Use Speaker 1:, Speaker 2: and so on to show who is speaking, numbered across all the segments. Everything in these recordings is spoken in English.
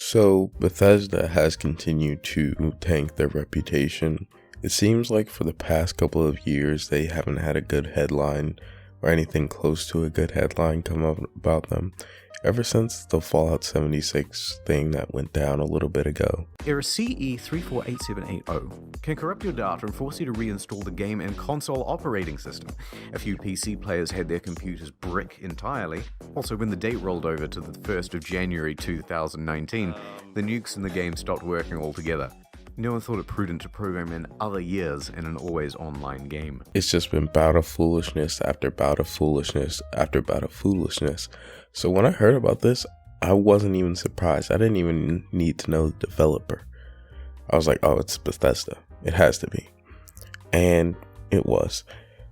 Speaker 1: So Bethesda has continued to tank their reputation. It seems like for the past couple of years they haven't had a good headline or anything close to a good headline come up about them ever since the Fallout 76 thing that went down a little bit ago.
Speaker 2: Error CE 348780 can corrupt your data and force you to reinstall the game and console operating system. A few PC players had their computers brick entirely. Also, when the date rolled over to the 1st of January 2019, the nukes in the game stopped working altogether. No one thought it prudent to program in other years in an always online game.
Speaker 1: It's just been bout of foolishness after bout of foolishness after bout of foolishness. So when I heard about this, I wasn't even surprised. I didn't even need to know the developer. I was like, oh, it's Bethesda. It has to be. And it was.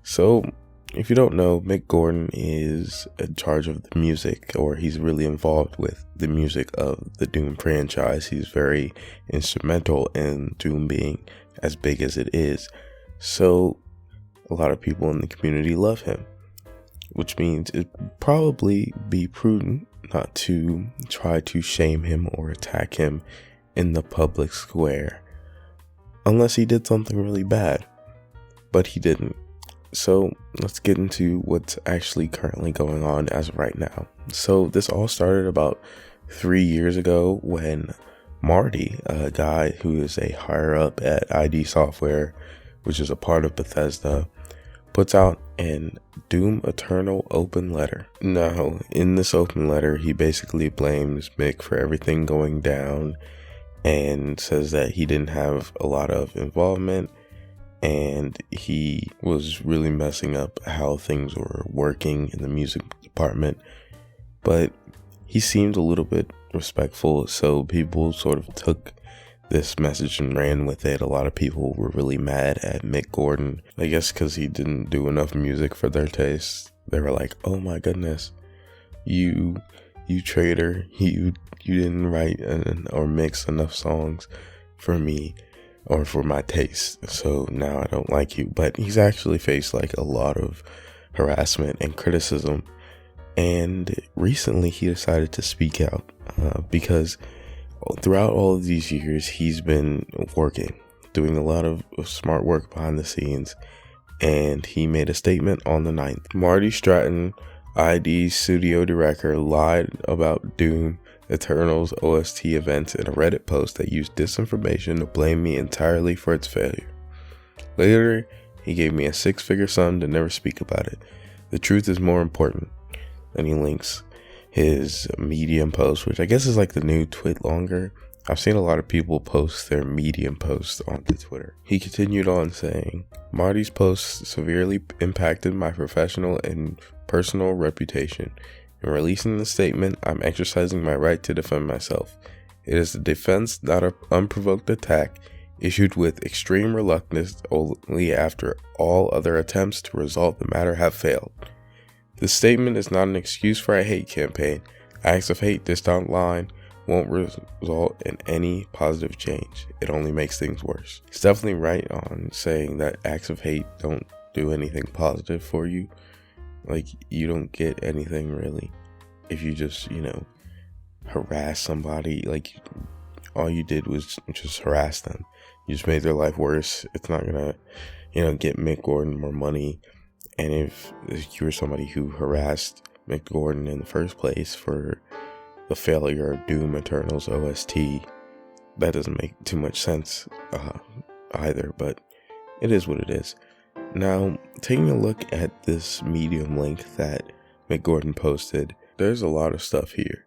Speaker 1: So if you don't know, Mick Gordon is in charge of the music, or he's really involved with the music of the Doom franchise. He's very instrumental in Doom being as big as it is. So a lot of people in the community love him, which means it'd probably be prudent not to try to shame him or attack him in the public square, unless he did something really bad, but he didn't. So let's get into what's actually currently going on as of right now. So this all started about 3 years ago when Marty, a guy who is a higher up at ID Software, which is a part of Bethesda, puts out an Doom Eternal open letter. Now, in this open letter, he basically blames Mick for everything going down and says that he didn't have a lot of involvement and he was really messing up how things were working in the music department. But he seemed a little bit respectful, so people sort of took this message and ran with it. A lot of people were really mad at Mick Gordon, I guess because he didn't do enough music for their taste. They were like, oh my goodness, you traitor, you didn't write or mix enough songs for me or for my taste, so now I don't like you. But he's actually faced like a lot of harassment and criticism, and recently he decided to speak out because throughout all of these years he's been doing a lot of smart work behind the scenes, and he made a statement on the 9th. Marty Stratton, ID's studio director, lied about Doom Eternal's OST events in a Reddit post that used disinformation to blame me entirely for its failure. Later, he gave me a 6-figure sum to never speak about it. The truth is more important. Then he links his Medium post, which I guess is like the new Twit longer. I've seen a lot of people post their Medium posts onto Twitter. He continued on saying, Marty's post severely impacted my professional and personal reputation. In releasing the statement, I'm exercising my right to defend myself. It is a defense, not an unprovoked attack, issued with extreme reluctance only after all other attempts to resolve the matter have failed. This statement is not an excuse for a hate campaign. Acts of hate dished online won't result in any positive change. It only makes things worse. He's definitely right on saying that acts of hate don't do anything positive for you. Like, you don't get anything really if you just, harass somebody. Like, all you did was just harass them. You just made their life worse. It's not gonna, get Mick Gordon more money. And if you were somebody who harassed Mick Gordon in the first place for the failure of Doom Eternal's OST, that doesn't make too much sense either, but it is what it is. Now, taking a look at this Medium link that Mick Gordon posted, there's a lot of stuff here.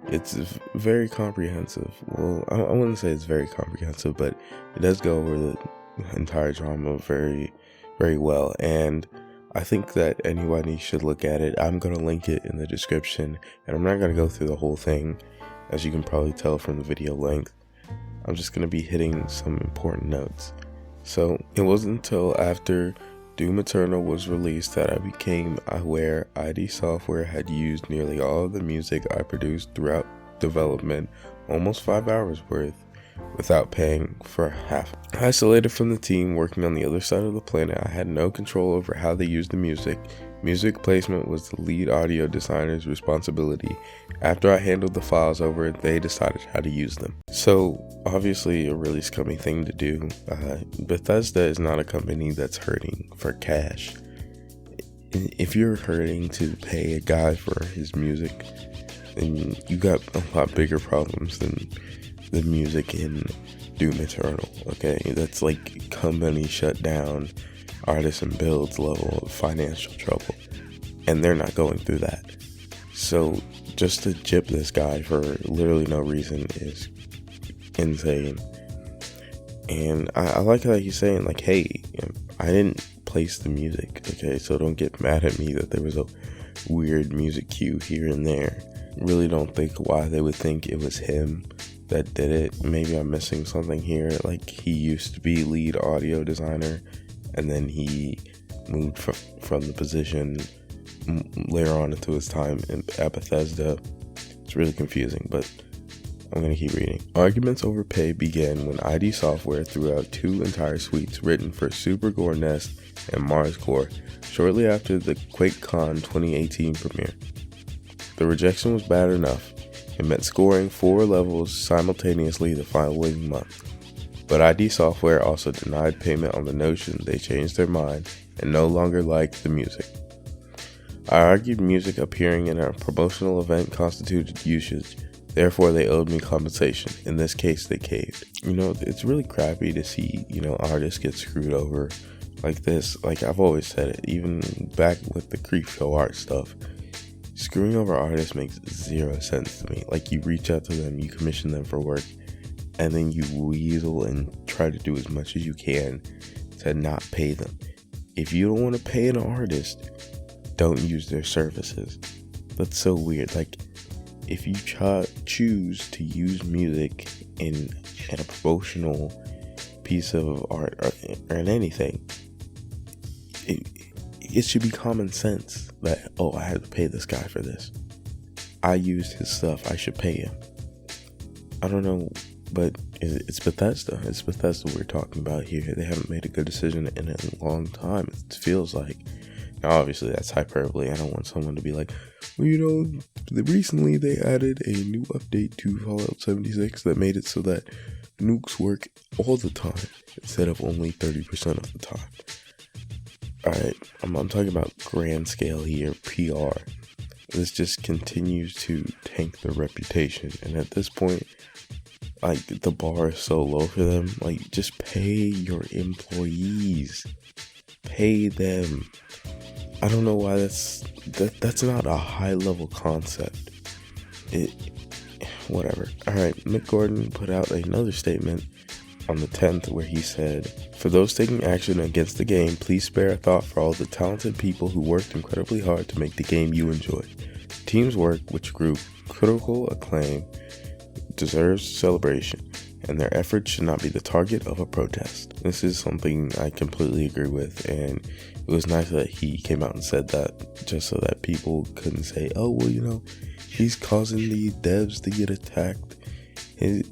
Speaker 1: It's very comprehensive. Well, I wouldn't say it's very comprehensive, but it does go over the entire drama very, very well. And I think that anybody should look at it. I'm going to link it in the description, and I'm not going to go through the whole thing, as you can probably tell from the video length. I'm just going to be hitting some important notes. So it wasn't until after Doom Eternal was released that I became aware ID Software had used nearly all of the music I produced throughout development, almost 5 hours worth, without paying for half. Isolated from the team working on the other side of the planet, I had no control over how they used the music. Music placement was the lead audio designer's responsibility. After I handled the files over, they decided how to use them. So, obviously a really scummy thing to do. Bethesda is not a company that's hurting for cash. If you're hurting to pay a guy for his music, then you got a lot bigger problems than the music in Doom Eternal, okay? That's like company shut down, artists and builds level of financial trouble, and they're not going through that. So just to gyp this guy for literally no reason is insane. And I like how he's saying, like, hey, I didn't place the music, okay? So don't get mad at me that there was a weird music cue here and there. Really don't think why they would think it was him that did it. Maybe I'm missing something here. Like, he used to be lead audio designer, and then he moved from the position later on into his time at Bethesda. It's really confusing, but I'm going to keep reading. Arguments over pay began when ID Software threw out 2 entire suites written for Super Gore Nest and Mars Core shortly after the QuakeCon 2018 premiere. The rejection was bad enough. It meant scoring 4 levels simultaneously the following month. But ID Software also denied payment on the notion they changed their mind and no longer liked the music. I argued music appearing in a promotional event constituted usage, therefore they owed me compensation. In this case, they caved. It's really crappy to see, artists get screwed over like this. Like, I've always said it, even back with the Creepshow art stuff. Screwing over artists makes 0 sense to me. Like, you reach out to them, you commission them for work, and then you weasel and try to do as much as you can to not pay them. If you don't want to pay an artist, don't use their services. That's so weird. Like, if you choose to use music in a promotional piece of art or in anything, it should be common sense that, I had to pay this guy for this. I used his stuff. I should pay him. I don't know, but it's Bethesda. It's Bethesda we're talking about here. They haven't made a good decision in a long time, it feels like. Now, obviously, that's hyperbole. I don't want someone to be like, recently they added a new update to Fallout 76 that made it so that nukes work all the time instead of only 30% of the time. Alright, I'm talking about grand scale here, PR. This just continues to tank their reputation, and at this point, like, the bar is so low for them. Like, just pay your employees. Pay them. I don't know why that's not a high level concept. Whatever. Alright, Mick Gordon put out another statement on the 10th where he said, "For those taking action against the game, please spare a thought for all the talented people who worked incredibly hard to make the game you enjoy. The team's work, which grew critical acclaim, deserves celebration, and their efforts should not be the target of a protest." This is something I completely agree with, and it was nice that he came out and said that, just so that people couldn't say, he's causing the devs to get attacked.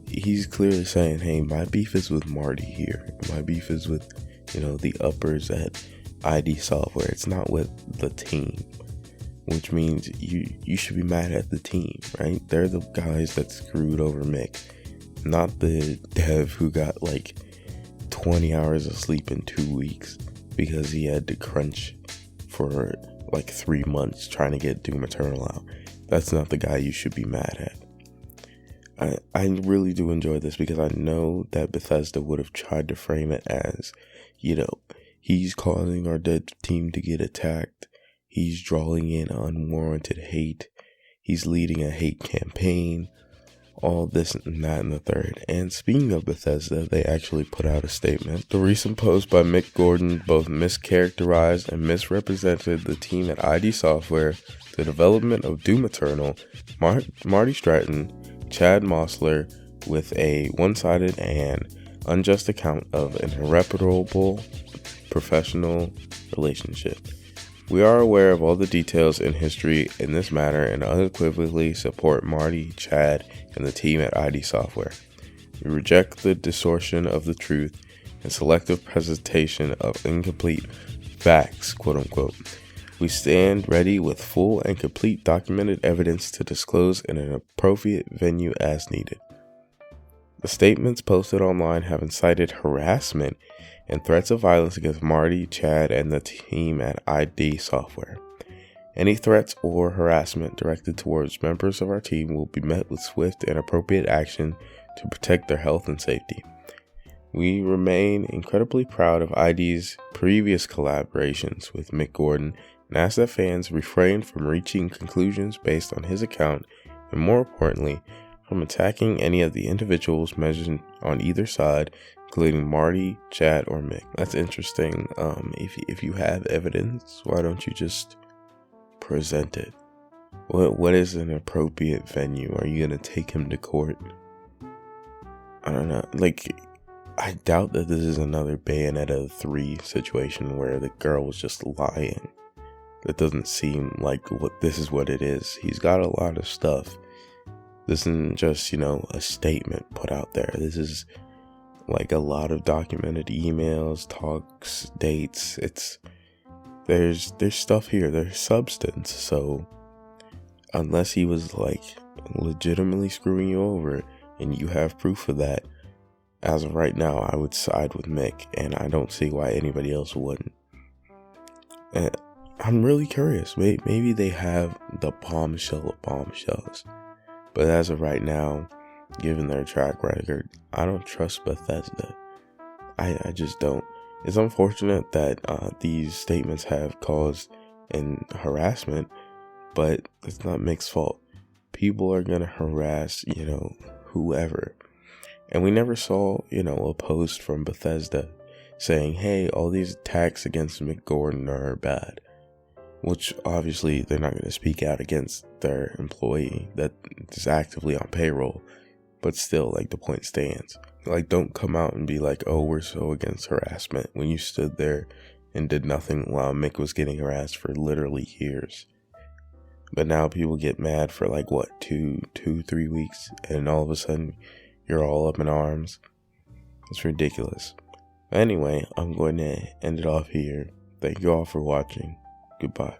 Speaker 1: He's clearly saying, hey, my beef is with Marty here. My beef is with, the uppers at ID Software. It's not with the team, which means you should be mad at the team, right? They're the guys that screwed over Mick, not the dev who got like 20 hours of sleep in 2 weeks because he had to crunch for like 3 months trying to get Doom Eternal out. That's not the guy you should be mad at. I really do enjoy this because I know that Bethesda would have tried to frame it as, he's causing our dev team to get attacked. He's drawing in unwarranted hate. He's leading a hate campaign. All this and that and the third. And speaking of Bethesda, they actually put out a statement. The recent post by Mick Gordon both mischaracterized and misrepresented the team at ID Software, the development of Doom Eternal, Marty Stratton, Chad Mossler, with a one-sided and unjust account of an irreparable professional relationship. We are aware of all the details in history in this matter and unequivocally support Marty, Chad, and the team at ID Software. We reject the distortion of the truth and selective presentation of incomplete facts, quote unquote. We stand ready with full and complete documented evidence to disclose in an appropriate venue as needed. The statements posted online have incited harassment and threats of violence against Marty, Chad, and the team at ID Software. Any threats or harassment directed towards members of our team will be met with swift and appropriate action to protect their health and safety. We remain incredibly proud of ID's previous collaborations with Mick Gordon and ask that fans refrain from reaching conclusions based on his account and, more importantly, from attacking any of the individuals mentioned on either side, including Marty, Chad, or Mick. That's interesting. If you have evidence, why don't you just present it? What is an appropriate venue? Are you gonna take him to court? I don't know. I doubt that this is another Bayonetta 3 situation where the girl was just lying. That doesn't seem like this is what it is. He's got a lot of stuff. This isn't just, a statement put out there. This is like a lot of documented emails, talks, dates. There's stuff here. There's substance. So unless he was legitimately screwing you over and you have proof of that, as of right now, I would side with Mick, and I don't see why anybody else wouldn't. And I'm really curious. Maybe they have the bombshell of bombshells. But as of right now, given their track record, I don't trust Bethesda. I just don't. It's unfortunate that these statements have caused harassment, but it's not Mick's fault. People are going to harass, whoever. And we never saw, a post from Bethesda saying, hey, all these attacks against Mick Gordon are bad. Which obviously they're not going to speak out against their employee that is actively on payroll. But still, the point stands. Don't come out and be like, oh, we're so against harassment when you stood there and did nothing while Mick was getting harassed for literally years. But now people get mad for 2-3 weeks, and all of a sudden you're all up in arms. It's ridiculous. Anyway, I'm going to end it off here. Thank you all for watching. Goodbye.